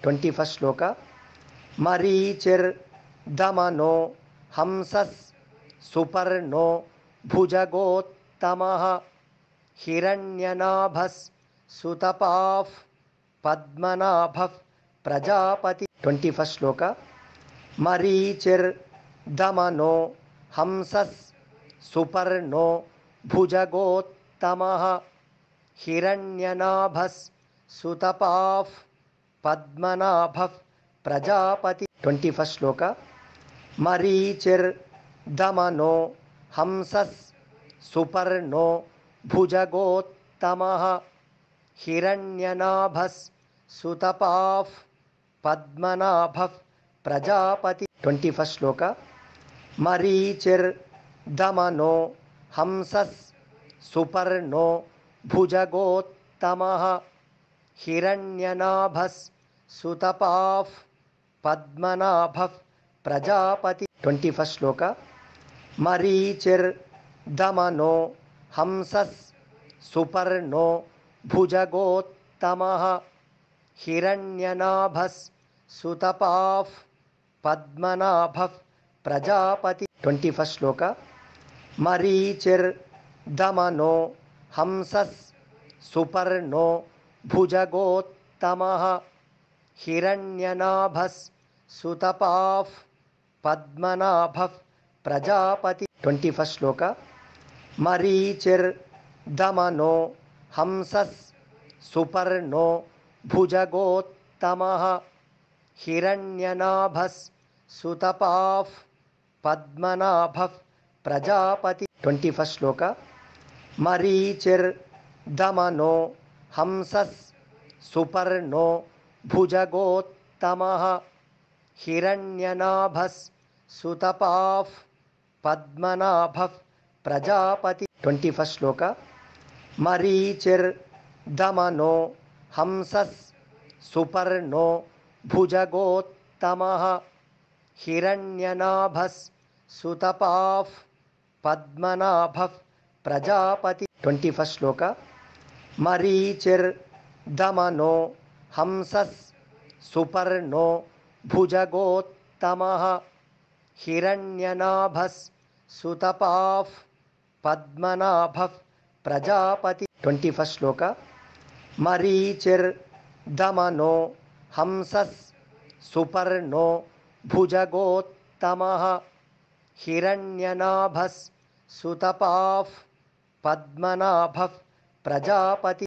21st श्लोक मरीचिर्दमनो हंसः सुपर्णो भुजगोत्तमः हिरण्यनाभः सुतपाः पद्मनाभः Prajapati 21st श्लोक मरीचिर्दमनो हंसः सुपर्णो भुजगोत्तमः हिरण्यनाभः सुतपाः पद्मनाभः प्रजापति 21st श्लोक मरीचिर्दमनो हंसः सुपर्णो भुजगोत्तमः हिरण्यनाभः सुतपाः पद्मनाभः प्रजापति 21st श्लोक मरीचिर्दमनो हंसः सुपर्णो भुजगोत्तमः हिरण्यनाभः सुतपाः पद्मनाभः प्रजापति 21st श्लोक मरीचिर्दमनो हंसः सुपर्णो भुजगोत्तमः हिरण्यनाभः सुतपाः पद्मनाभः प्रजापति 21st श्लोक मरीचिर्दमनो हंसः सुपर्णो भुजगोत्तमः हिरण्यनाभः सुतपाः पद्मनाभः प्रजापति 21st श्लोक मरीचिर्दमनो हंसः सुपर्णो भुजगोत्तमः हिरण्यनाभः सुतपाः पद्मनाभः प्रजापति 21st श्लोक मरीचिर्दमनो हंसः सुपर्णो भुजगोत्तमः हिरण्यनाभः सुतपाः पद्मनाभः प्रजापति 21st श्लोक मरीचिर्दमनो हंसः सुपर्णो भुजगोत्तमः हिरण्यनाभः सुतपाः पद्मनाभः प्रजापति 21st श्लोक मरीचिर्दमनो हंसः सुपर्णो भुजगोत्तमः हिरण्यनाभः सुतपाः पद्मनाभः प्रजापति 21st श्लोक मरीचिर्दमनो हंसः सुपर्णो भुजगोत्तमः हिरण्यनाभः सुतपाः पद्मनाभः प्रजापति